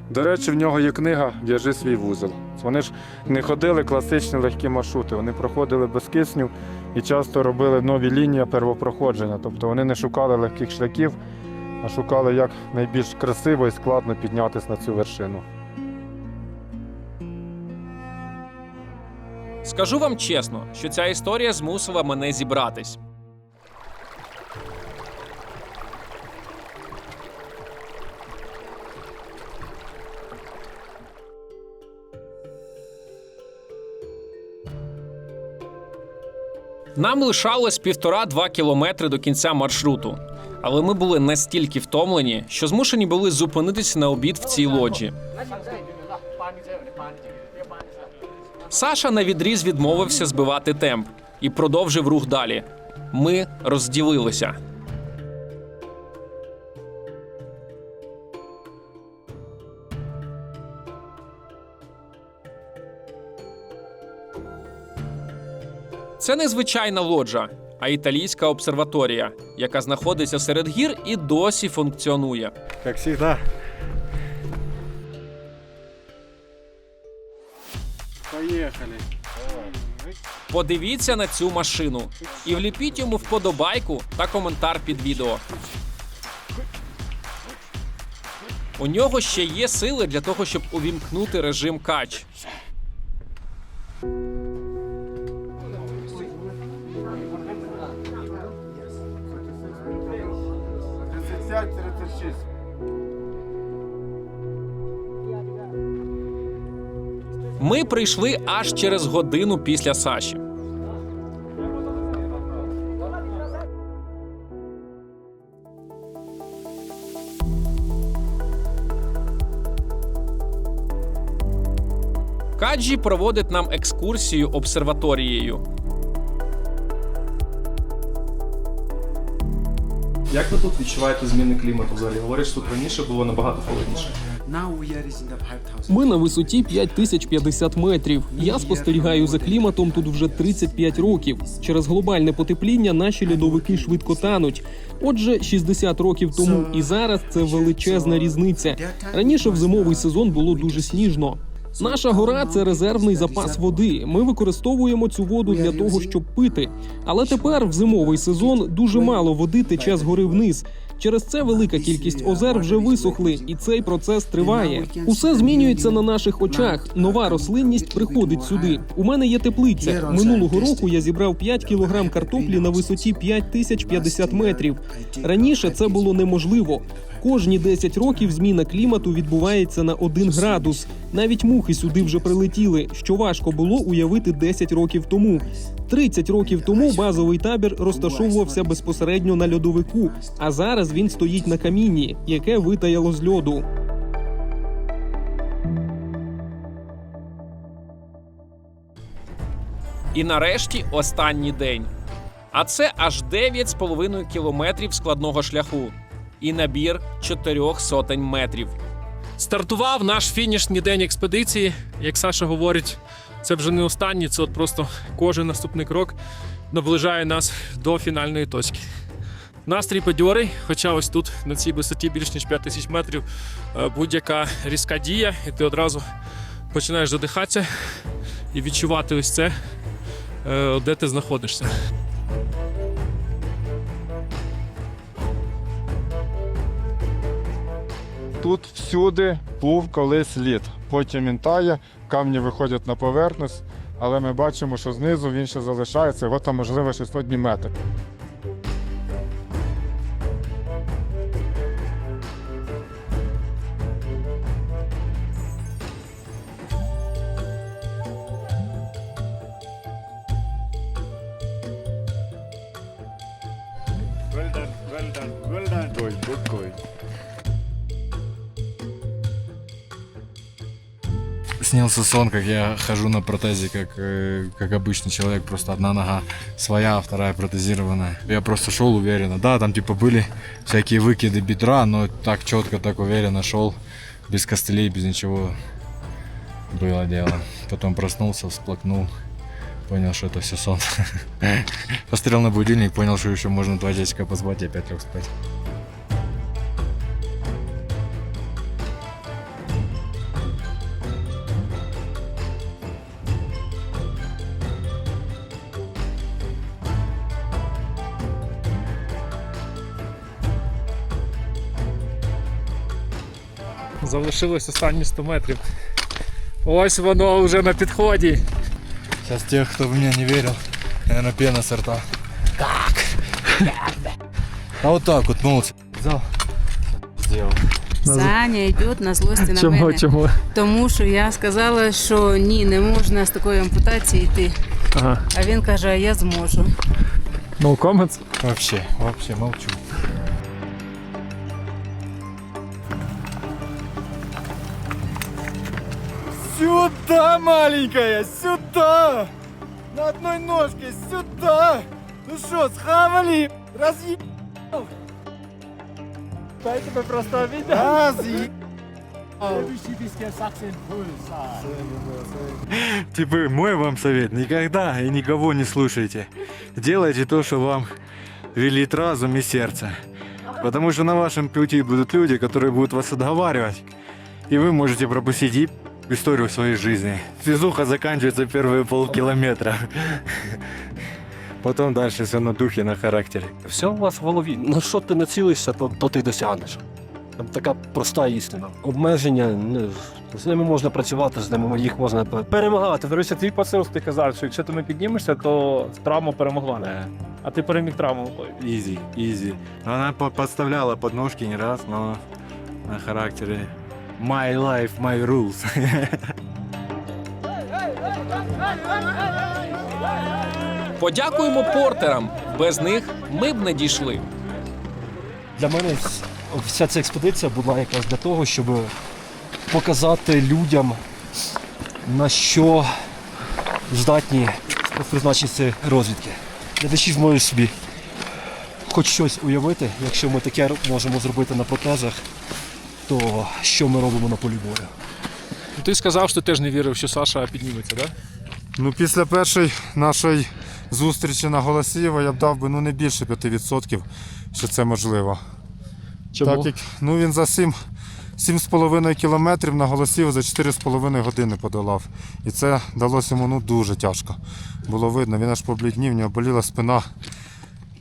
До речі, в нього є книга «В'яжи свій вузол». Вони ж не ходили класичні легкі маршрути, вони проходили без кисню і часто робили нові лінії первопроходження. Тобто вони не шукали легких шляхів, а шукали, як найбільш красиво і складно піднятися на цю вершину. Скажу вам чесно, що ця історія змусила мене зібратись. Нам лишалось 1,5-2 кілометри до кінця маршруту. Але ми були настільки втомлені, що змушені були зупинитися на обід в цій лоджі. Саша навідріз відмовився збивати темп і продовжив рух далі. Ми розділилися. Це не звичайна лоджа, а італійська обсерваторія, яка знаходиться серед гір і досі функціонує. Як завжди. Поїхали. Подивіться на цю машину і вліпіть йому вподобайку та коментар під відео. У нього ще є сили для того, щоб увімкнути режим кач. Ми прийшли аж через годину після Саші. Каджі проводить нам екскурсію обсерваторією. Як ви тут відчуваєте зміни клімату взагалі? Говорять, що тут раніше було набагато холодніше. Ми на висоті 5050 метрів. Я спостерігаю за кліматом тут вже 35 років. Через глобальне потепління наші льодовики швидко тануть. Отже, 60 років тому і зараз це величезна різниця. Раніше в зимовий сезон було дуже сніжно. Наша гора – це резервний запас води. Ми використовуємо цю воду для того, щоб пити. Але тепер, в зимовий сезон, дуже мало води тече з гори вниз. Через це велика кількість озер вже висохли, і цей процес триває. Усе змінюється на наших очах. Нова рослинність приходить сюди. У мене є теплиця. Минулого року я зібрав 5 кілограм картоплі на висоті 5050 метрів. Раніше це було неможливо. Кожні 10 років зміна клімату відбувається на 1 градус. Навіть мухи сюди вже прилетіли, що важко було уявити 10 років тому. 30 років тому базовий табір розташовувався безпосередньо на льодовику, а зараз він стоїть на камінні, яке витаяло з льоду. І нарешті останній день. А це аж 9,5 кілометрів складного шляху. і набір 400 метрів. Стартував наш фінішний день експедиції. Як Саша говорить, це вже не останній, це от просто кожен наступний крок наближає нас до фінальної точки. Настрій бадьорий, хоча ось тут на цій висоті більш ніж 5000 метрів будь-яка різка дія, і ти одразу починаєш задихатися і відчувати ось це, де ти знаходишся. Тут всюди був колись лід. Потім він тає, камні виходять на поверхність, але ми бачимо, що знизу він ще залишається, його там можливо 600 метрів. Снился сон, как я хожу на протезе, как обычный человек, просто одна нога своя, а вторая протезированная. Я просто шел уверенно. Да, там типа были всякие выкиды бедра, но так четко, так уверенно шел, без костылей, без ничего. Было дело. Потом проснулся, всплакнул, понял, что это все сон. Посмотрел на будильник, понял, что еще можно 2 часика поспать и опять лег спать. Залишилось останні 100 метрів. Ось воно вже на підході. Сейчас тех, кто в меня не верил, наверное, пена с рта. Как? А вот так вот, молодцы. Взял, сделал. Саня йде на злості на мене. Чому? Тому що я сказала, що ні, не можна з такої ампутації йти. Ага. А він каже, а я зможу. No comments? Вообще молчу. Сюда, маленькая, сюда! На одной ножке, сюда! Ну что, схавали? Разъебал! Дай тебе просто видеть. Типа, мой вам совет, никогда и никого не слушайте. Делайте то, что вам велит разум и сердце. Потому что на вашем пути будут люди, которые будут вас отговаривать. И вы можете пропустить историю своей жизни. Физуха заканчивается первые полкилометра. Потом дальше все на духе, на характере. Все у вас в голові. На що ти націлишся, то ти досягнеш. Там така проста істина. Обмеження, з ними можна працювати, з ними їх можна перемагати. Дивися, твій посил, ти казав, що якщо ти не піднімешся, то травма перемогла. А ти переміг травму. Easy. Она подставляла подножки не раз, но на характере my life, my rules. Подякуємо портерам. Без них ми б не дійшли. Для мене вся ця експедиція була якраз для того, щоб показати людям, на що здатні спецпризначенці розвідки. Глядачі зможуть собі хоч щось уявити, якщо ми таке можемо зробити на протезах, то що ми робимо на полі бою. Ти сказав, що ти теж не вірив, що Саша підніметься, так? Ну, після першої нашої зустрічі на Голосієво я б дав би не більше 5%, що це можливо. Чому? Так як він за 7,5 кілометрів на Голосієво за 4,5 години подолав. І це далося йому дуже тяжко. Було видно, він аж побліднів, в нього боліла спина.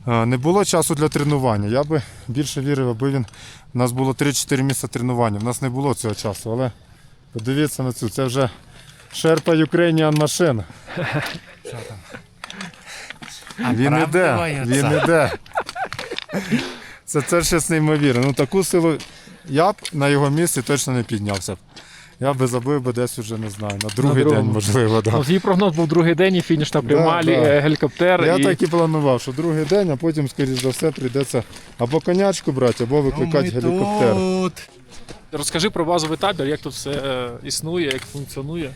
Не було часу для тренування. Я би більше вірив, аби він... У нас було 3-4 місця тренування. У нас не було цього часу, але подивіться на цю. Це вже Шерпа Ukrainian машина. Він іде. Це щось неймовірне. Таку силу я б на його місці точно не піднявся. Я би забив би десь уже, не знаю, на другий день, можливо. Да. Твій прогноз був другий день і фініш на Прималі, гелікоптер. Я так і планував, що другий день, а потім, скоріш за все, прийдеться або конячку брати, або викликати гелікоптер. Розкажи про базовий табір, як тут все існує, як функціонує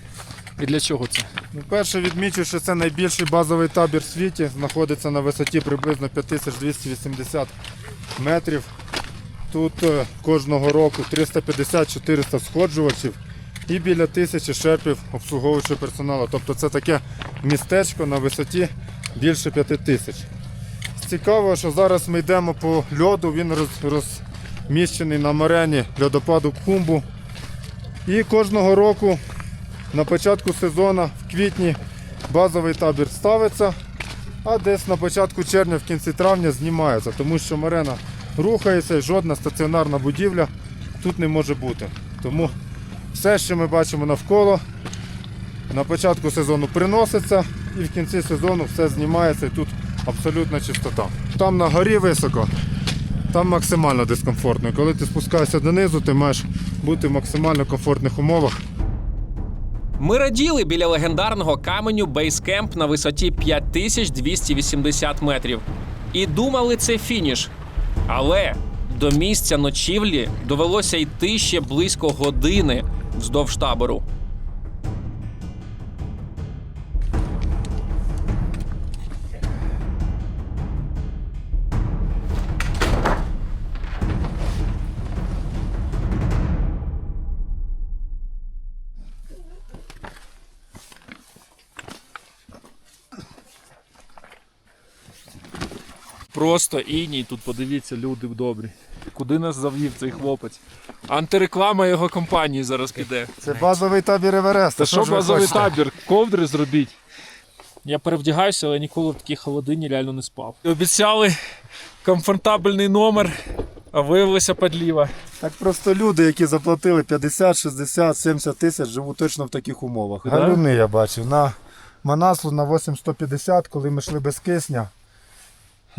і для чого це? Перше відмічу, що це найбільший базовий табір в світі, знаходиться на висоті приблизно 5280 метрів. Тут кожного року 350-400 сходжувачів і біля 1000 шерпів обслуговуючого персоналу. Тобто це таке містечко на висоті більше 5000. Цікаво, що зараз ми йдемо по льоду, він розміщений на морені льодопаду Кхумбу. І кожного року на початку сезону в квітні базовий табір ставиться, а десь на початку червня, в кінці травня знімається, тому що морена рухається і жодна стаціонарна будівля тут не може бути. Тому все, що ми бачимо навколо, на початку сезону приноситься і в кінці сезону все знімається і тут абсолютна чистота. Там на горі високо, там максимально дискомфортно. Коли ти спускаєшся донизу, ти маєш бути в максимально комфортних умовах. Ми раділи біля легендарного каменю бейскемп на висоті 5280 метрів. І думали, це фініш. Але до місця ночівлі довелося йти ще близько години вздовж табору. Просто іній, тут подивіться, люди добрі. Куди нас завів цей хлопець? Антиреклама його компанії зараз піде. Це базовий табір Евереста. Та що базовий табір? Ковдри зробіть. Я перевдягаюся, але ніколи в такій холодині реально не спав. Обіцяли комфортабельний номер, а виявилося подліва. Так просто люди, які заплатили 50, 60, 70 тисяч, живуть точно в таких умовах. Да? Галюни я бачив. На Манаслу на 8150, коли ми йшли без кисня,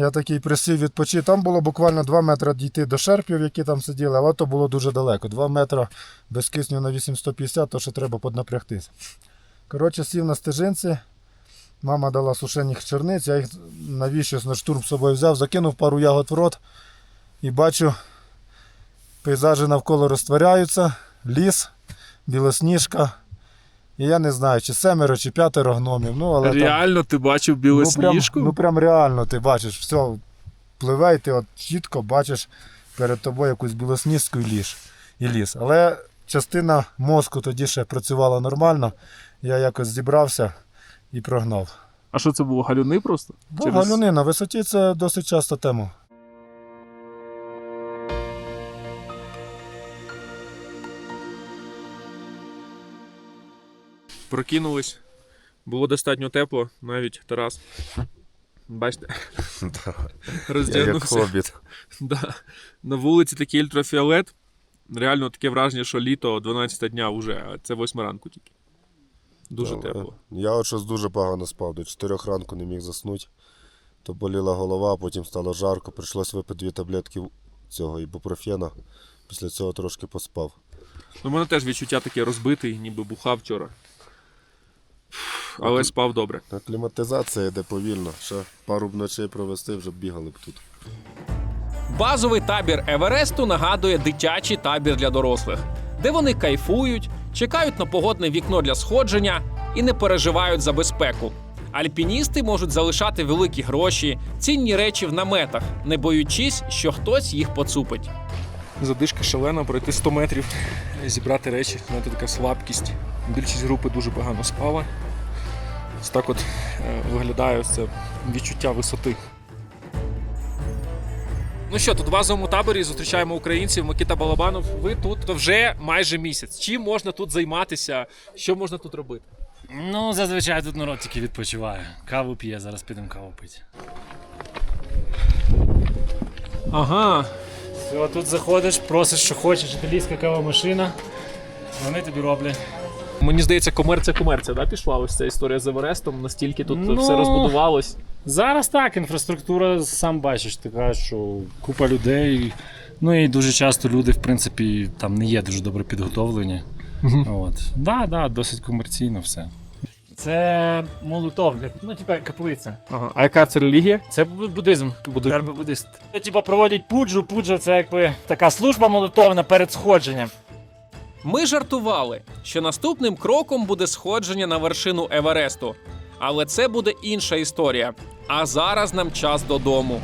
я такий присів відпочив. Там було буквально 2 метри дійти до шерпів, які там сиділи, але то було дуже далеко. 2 метри без кисню на 8150, то що треба поднапрягтися. Коротше, сів на стежинці, мама дала сушених черниць, я їх навіщось на штурм з собою взяв, закинув пару ягод в рот і бачу, пейзажі навколо розтворяються, ліс, білосніжка. І я не знаю, чи 7 чи 5 гномів. Ну, але реально ти бачив білосніжку? Ну прям реально ти бачиш, все пливе і ти от чітко бачиш перед тобою якусь білосніжку і ліс. Але частина мозку тоді ще працювала нормально, я якось зібрався і прогнав. А що це було, галюни просто? Да, галюни на висоті це досить часто тема. Прокинулись, було достатньо тепло, навіть Тарас, бачите, роздягнувся. Як хобіт. Да. На вулиці такий ультрафіолет, реально таке враження, що літо 12 дня вже, а це 8 ранку тільки. Дуже тепло. Я от щось дуже погано спав, до 4 ранку не міг заснути, то боліла голова, потім стало жарко, прийшлось випити 2 таблетки цього ібупрофена, після цього трошки поспав. У мене теж відчуття таке розбитий, ніби бухав вчора. Але спав добре. Акліматизація йде повільно. Ще пару б ночей провести, вже бігали б тут. Базовий табір Евересту нагадує дитячий табір для дорослих, де вони кайфують, чекають на погодне вікно для сходження і не переживають за безпеку. Альпіністи можуть залишати великі гроші, цінні речі в наметах, не боючись, що хтось їх поцупить. Задишка шалена, пройти 100 метрів, зібрати речі, це така слабкість. Більшість групи дуже погано спала. Ось так от виглядає це відчуття висоти. Ну що, тут в базовому таборі зустрічаємо українців. Микита Балабанов, ви тут вже майже місяць. Чим можна тут займатися? Що можна тут робити? Ну, зазвичай тут народ тільки відпочиває. Каву п'є, зараз підемо каву пити. Ага. Все, тут заходиш, просиш, що хочеш, італійська кавомашина. Вони тобі роблять. Мені здається, комерція, да, пішла ось ця історія з Еверестом, настільки тут все розбудувалось. Зараз так, інфраструктура, сам бачиш, така, що купа людей. Ну і дуже часто люди, в принципі, там не є дуже добре підготовлені. От. Да, досить комерційно все. Це молитовник, ну типа каплиця. Ага. А яка це релігія? Це буддизм. Буддист. Типа проводять пуджу. Пуджа це якби така служба молитовна перед сходженням. Ми жартували, що наступним кроком буде сходження на вершину Евересту. Але це буде інша історія. А зараз нам час додому.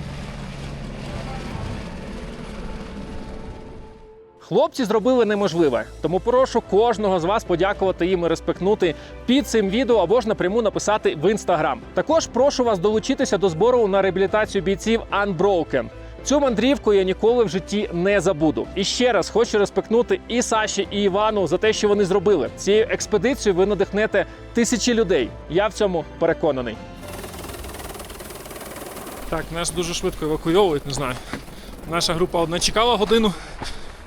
Хлопці зробили неможливе, тому прошу кожного з вас подякувати їм і респектнути під цим відео або ж напряму написати в Instagram. Також прошу вас долучитися до збору на реабілітацію бійців Unbroken. Цю мандрівку я ніколи в житті не забуду. І ще раз хочу респектнути і Саші, і Івану за те, що вони зробили. Цією експедицією ви надихнете тисячі людей. Я в цьому переконаний. Так, нас дуже швидко евакуйовують, не знаю. Наша група одна чекала годину,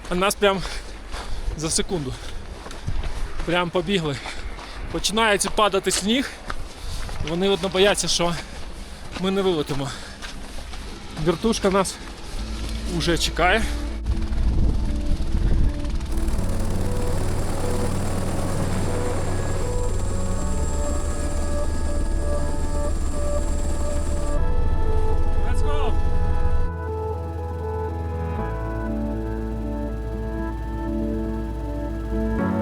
а нас прям за секунду. Прям побігли. Починається падати сніг. Вони одно бояться, що ми не вилетимо. Вертушка нас уже чекає. Let's go!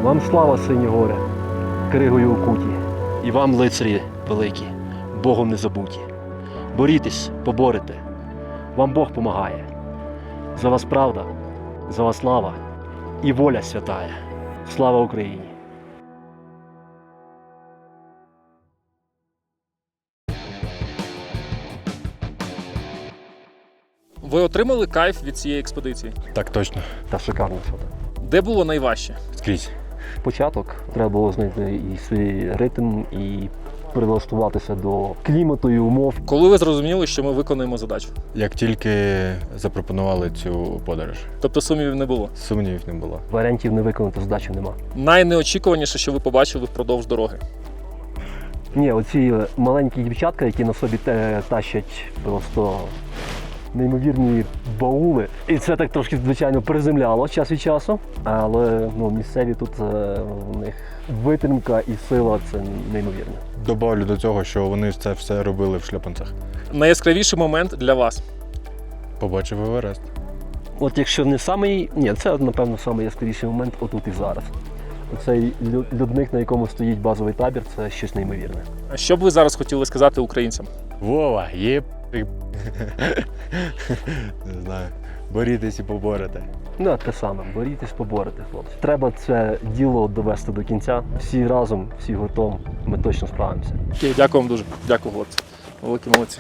Вам слава, сині гори, кригою окуті, і вам, лицарі великі, Богом не забуті. Борітесь, поборете, вам Бог помагає. За вас правда, за вас слава і воля святая. Слава Україні! Ви отримали кайф від цієї експедиції? Так точно. Та шикарно що. Де було найважче? Скрізь. Початок треба було знайти і свій ритм, і прилаштуватися до клімату і умов. Коли ви зрозуміли, що ми виконуємо задачу? Як тільки запропонували цю подорож. Тобто сумнівів не було? Сумнівів не було. Варіантів не виконати задачу нема. Найнеочікуваніше, що ви побачили впродовж дороги? Ні, оці маленькі дівчатка, які на собі тащать просто неймовірні баули. І це так трошки, звичайно, приземляло час від часу. Але місцеві тут, у них витримка і сила – це неймовірно. Добавлю до цього, що вони це все робили в шльопанцях. Найяскравіший момент для вас? Побачив Еверест. От якщо не самий, ні, це, напевно, найяскравіший момент отут і зараз. Оцей людник, на якому стоїть базовий табір, це щось неймовірне. А що б ви зараз хотіли сказати українцям? Вова, не знаю, борітесь і поборете. Ну, те саме, борітесь, поборете, хлопці. Треба це діло довести до кінця. Всі разом, всі гуртом, ми точно справимося. Окей, дякую вам дуже. Дякую, хлопці. Великі молодці.